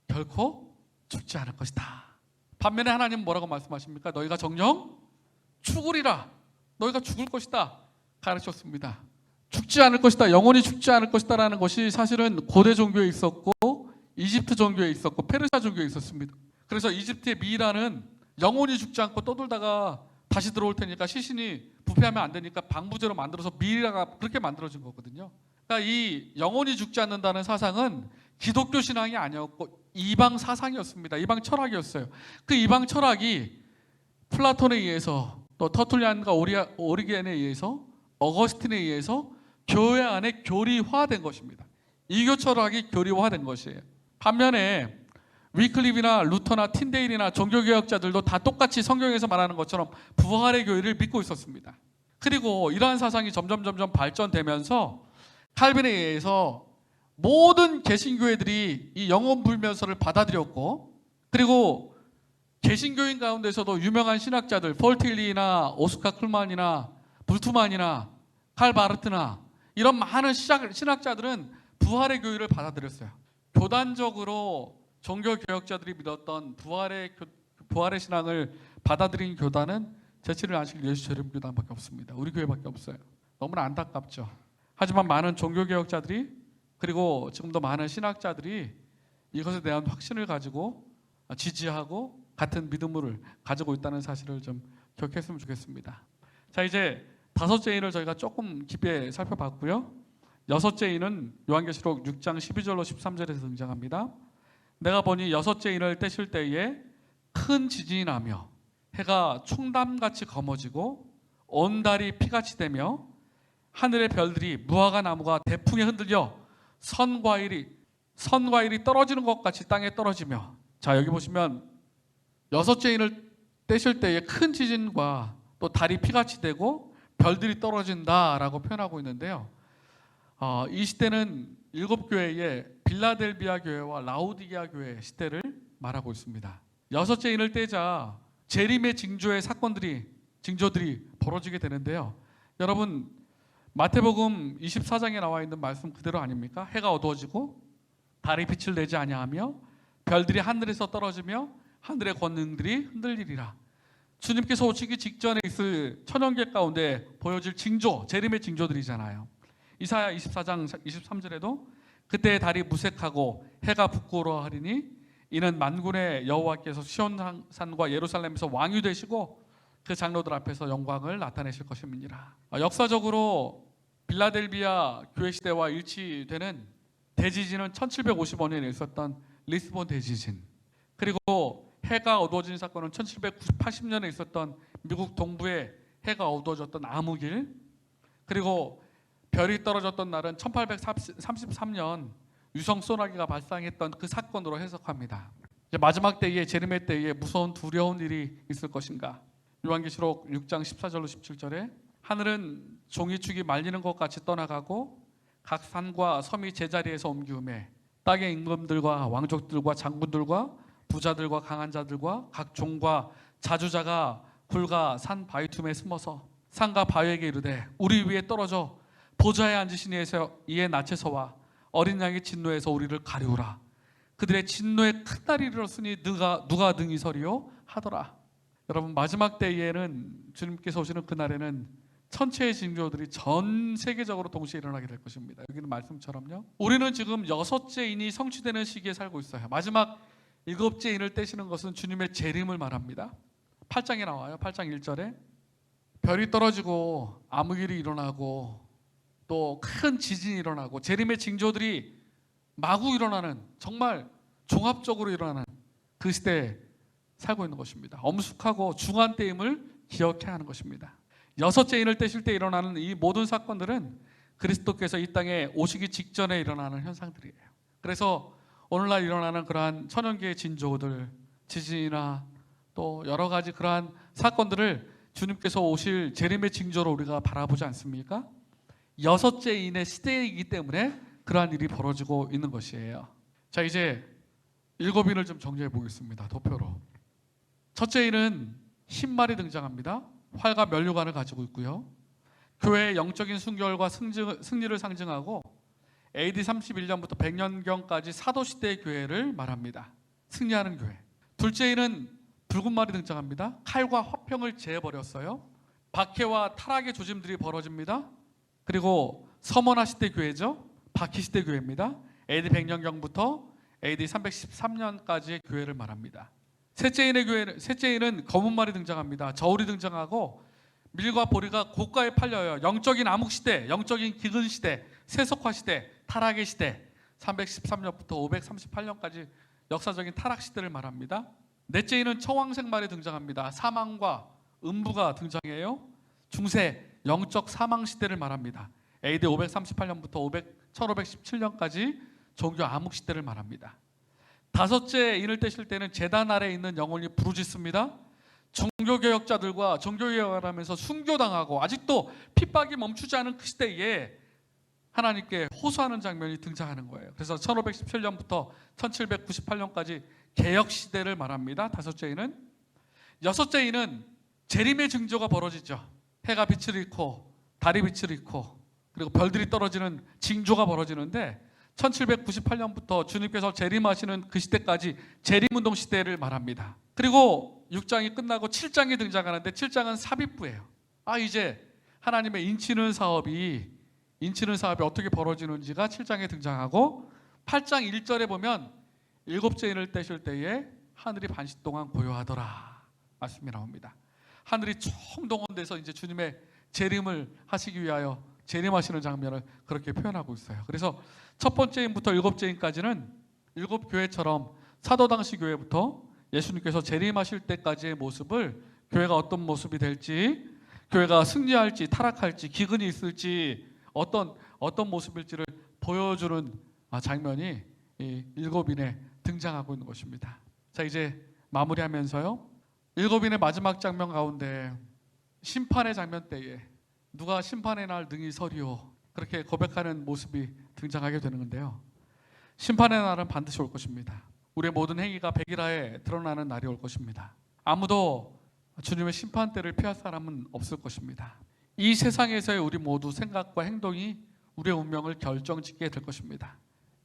결코 죽지 않을 것이다. 반면에 하나님은 뭐라고 말씀하십니까? 너희가 정녕 죽으리라. 너희가 죽을 것이다 가르쳤습니다. 죽지 않을 것이다, 영원히 죽지 않을 것이다 라는 것이 사실은 고대 종교에 있었고 이집트 종교에 있었고 페르시아 종교에 있었습니다. 그래서 이집트의 미이라는 영원히 죽지 않고 떠돌다가 다시 들어올 테니까 시신이 부패하면 안 되니까 방부제로 만들어서 미이라가 그렇게 만들어진 거거든요. 그러니까 이 영원히 죽지 않는다는 사상은 기독교 신앙이 아니었고 이방 사상이었습니다. 이방 철학이었어요. 그 이방 철학이 플라톤에 의해서 또 터툴리안과 오리겐에 의해서 어거스틴에 의해서 교회 안에 교리화된 것입니다. 이교 철학이 교리화된 것이에요. 반면에 위클리프나 루터나 틴데일이나 종교개혁자들도 다 똑같이 성경에서 말하는 것처럼 부활의 교회를 믿고 있었습니다. 그리고 이러한 사상이 점점 발전되면서 칼빈에 의해서 모든 개신교회들이 이 영혼불면서를 받아들였고, 그리고 개신교인 가운데서도 유명한 신학자들 폴틸리나 오스카 클만이나 불트만이나 칼 바르트나 이런 많은 신학자들은 부활의 교회를 받아들였어요. 교단적으로 종교개혁자들이 믿었던 부활의 신앙을 받아들인 교단은 제7일 안식 예수재림교단밖에 없습니다. 우리 교회밖에 없어요. 너무나 안타깝죠. 하지만 많은 종교개혁자들이 그리고 지금도 많은 신학자들이 이것에 대한 확신을 가지고 지지하고 같은 믿음을 가지고 있다는 사실을 좀 기억했으면 좋겠습니다. 자, 이제 다섯째 인을 저희가 조금 깊이 살펴봤고요. 여섯째 인은 요한계시록 6장 12절로 13절에서 등장합니다. 내가 보니 여섯째 인을 떼실 때에 큰 지진이 나며 해가 총담같이 검어지고 온 달이 피같이 되며 하늘의 별들이 무화과 나무가 대풍에 흔들려 선과일이 떨어지는 것 같이 땅에 떨어지며. 자, 여기 보시면 여섯째 인을 떼실 때에 큰 지진과 또 달이 피같이 되고 별들이 떨어진다라고 표현하고 있는데요. 이 시대는 7교회의 빌라델비아 교회와 라우디게아 교회 시대를 말하고 있습니다. 여섯째 인을 떼자 재림의 징조들이 벌어지게 되는데요. 여러분, 마태복음 24장에 나와 있는 말씀 그대로 아닙니까? 해가 어두워지고 달이 빛을 내지 아니하며 별들이 하늘에서 떨어지며 하늘의 권능들이 흔들리리라. 주님께서 오시기 직전에 있을 천연계 가운데 보여질 징조, 재림의 징조들이잖아요. 이사야 24장 23절에도 그때 달이 무색하고 해가 부끄러워하리니 이는 만군의 여호와께서 시온산과 예루살렘에서 왕이 되시고 그 장로들 앞에서 영광을 나타내실 것임이니라. 역사적으로 빌라델비아 교회 시대와 일치되는 대지진은 1755년에 있었던 리스본 대지진, 그리고 해가 어두워진 사건은 1780년에 있었던 미국 동부에 해가 어두워졌던 아무길, 그리고 별이 떨어졌던 날은 1833년 유성 소나기가 발생했던 그 사건으로 해석합니다. 이제 마지막 때에 재림의 때에 무서운 두려운 일이 있을 것인가? 요한계시록 6장 14절로 17절에 하늘은 종이축이 말리는 것 같이 떠나가고 각 산과 섬이 제자리에서 옮기우매 땅의 임금들과 왕족들과 장군들과 부자들과 강한 자들과 각 종과 자주자가 굴과 산 바위 틈에 숨어서 산과 바위에게 이르되 우리 위에 떨어져 보좌에 앉으신 이의 낯에서와 어린 양의 진노에서 우리를 가리우라. 그들의 진노의 큰 날이 이르렀으니 누가 능히 서리요 하더라. 여러분, 마지막 때에는 주님께서 오시는 그날에는 천체의 징조들이 전 세계적으로 동시에 일어나게 될 것입니다. 여기는 말씀처럼요. 우리는 지금 6째 인이 성취되는 시기에 살고 있어요. 마지막 7째 인을 떼시는 것은 주님의 재림을 말합니다. 8장에 나와요. 8장 1절에 별이 떨어지고 암흑일이 일어나고 또 큰 지진이 일어나고 재림의 징조들이 마구 일어나는, 정말 종합적으로 일어나는 그 시대에 살고 있는 것입니다. 엄숙하고 중한 때임을 기억해야 하는 것입니다. 6째 인을 떼실 때 일어나는 이 모든 사건들은 그리스도께서 이 땅에 오시기 직전에 일어나는 현상들이에요. 그래서 오늘날 일어나는 그러한 천연계의 진조들, 지진이나 또 여러 가지 그러한 사건들을 주님께서 오실 재림의 징조로 우리가 바라보지 않습니까? 6째 인의 시대이기 때문에 그러한 일이 벌어지고 있는 것이에요. 자, 이제 7인을 좀 정리해 보겠습니다. 도표로. 첫째 인은 흰말이 등장합니다. 활과 면류관을 가지고 있고요. 교회의 영적인 순결과 승리를 상징하고 AD 31년부터 100년경까지 사도시대의 교회를 말합니다. 승리하는 교회. 둘째 인은 붉은 말이 등장합니다. 칼과 화평을 제해버렸어요. 박해와 타락의 조짐들이 벌어집니다. 그리고 서머나 시대 교회죠. 바키 시대 교회입니다. AD 100년경부터 AD 313년까지의 교회를 말합니다. 셋째 인은 검은 말이 등장합니다. 저울이 등장하고 밀과 보리가 고가에 팔려요. 영적인 암흑 시대, 영적인 기근 시대, 세속화 시대, 타락의 시대, 313년부터 538년까지 역사적인 타락 시대를 말합니다. 넷째 인은 청황색 말이 등장합니다. 사망과 음부가 등장해요. 중세 영적 사망 시대를 말합니다. AD 538년부터 1517년까지 종교 암흑 시대를 말합니다. 다섯째 인을 떼실 때는 제단 아래에 있는 영혼이 부르짖습니다. 종교개혁자들과 종교개혁을 하면서 순교당하고 아직도 핍박이 멈추지 않은 그 시대에 하나님께 호소하는 장면이 등장하는 거예요. 그래서 1517년부터 1798년까지 개혁시대를 말합니다. 다섯째 인은. 여섯째 인은 재림의 징조가 벌어지죠. 해가 빛을 잃고 달이 빛을 잃고 그리고 별들이 떨어지는 징조가 벌어지는데 1798년부터 주님께서 재림하시는 그 시대까지 재림운동 시대를 말합니다. 그리고 6장이 끝나고 7장이 등장하는데 7장은 삽입부예요. 이제 하나님의 인치는 사업이 어떻게 벌어지는지가 7장에 등장하고 8장 1절에 보면 7째 인을 떼실 때에 하늘이 반시 동안 고요하더라 말씀이 나옵니다. 하늘이 총동원돼서 이제 주님의 재림을 하시기 위하여 재림하시는 장면을 그렇게 표현하고 있어요. 그래서 첫 번째 인부터 7째 인까지는 7교회처럼 사도 당시 교회부터 예수님께서 재림하실 때까지의 모습을, 교회가 어떤 모습이 될지, 교회가 승리할지 타락할지 기근이 있을지 어떤 모습일지를 보여주는 장면이 이 7인에 등장하고 있는 것입니다. 자, 이제 마무리하면서요. 7인의 마지막 장면 가운데 심판의 장면 때에 누가 심판의 날 능히 서리오 그렇게 고백하는 모습이 등장하게 되는 건데요. 심판의 날은 반드시 올 것입니다. 우리의 모든 행위가 백일하에 드러나는 날이 올 것입니다. 아무도 주님의 심판대를 피할 사람은 없을 것입니다. 이 세상에서의 우리 모두 생각과 행동이 우리의 운명을 결정짓게 될 것입니다.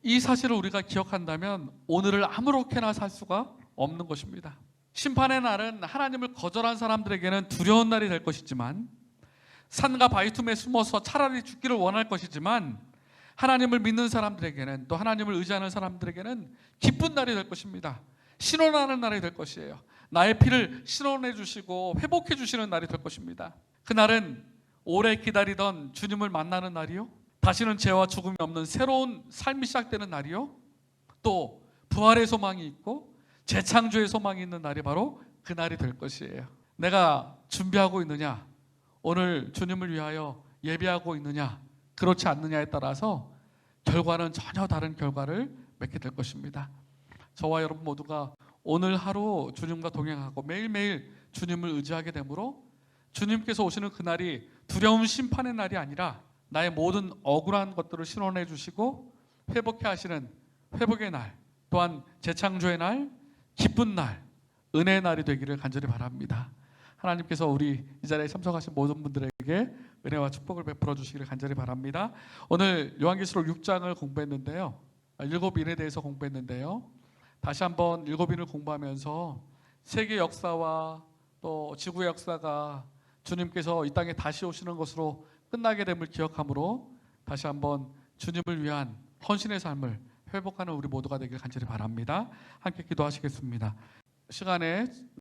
이 사실을 우리가 기억한다면 오늘을 아무렇게나 살 수가 없는 것입니다. 심판의 날은 하나님을 거절한 사람들에게는 두려운 날이 될 것이지만, 산과 바위 틈에 숨어서 차라리 죽기를 원할 것이지만, 하나님을 믿는 사람들에게는, 또 하나님을 의지하는 사람들에게는 기쁜 날이 될 것입니다. 신원하는 날이 될 것이에요. 나의 피를 신원해 주시고 회복해 주시는 날이 될 것입니다. 그날은 오래 기다리던 주님을 만나는 날이요, 다시는 죄와 죽음이 없는 새로운 삶이 시작되는 날이요, 또 부활의 소망이 있고 재창조의 소망이 있는 날이 바로 그 날이 될 것이에요. 내가 준비하고 있느냐, 오늘 주님을 위하여 예비하고 있느냐, 그렇지 않느냐에 따라서 결과는 전혀 다른 결과를 맺게 될 것입니다. 저와 여러분 모두가 오늘 하루 주님과 동행하고 매일매일 주님을 의지하게 되므로 주님께서 오시는 그날이 두려운 심판의 날이 아니라 나의 모든 억울한 것들을 신원해 주시고 회복해 하시는 회복의 날, 또한 재창조의 날, 기쁜 날, 은혜의 날이 되기를 간절히 바랍니다. 하나님께서 우리 이 자리에 참석하신 모든 분들에게 은혜와 축복을 베풀어 주시기를 간절히 바랍니다. 오늘 요한계시록 6장을 공부했는데요, 7인에 대해서 공부했는데요, 다시 한번 일곱인을 공부하면서 세계 역사와 또 지구의 역사가 주님께서 이 땅에 다시 오시는 것으로 끝나게 됨을 기억함으로 다시 한번 주님을 위한 헌신의 삶을 회복하는 우리 모두가 되길 간절히 바랍니다. 함께 기도하시겠습니다. 시간에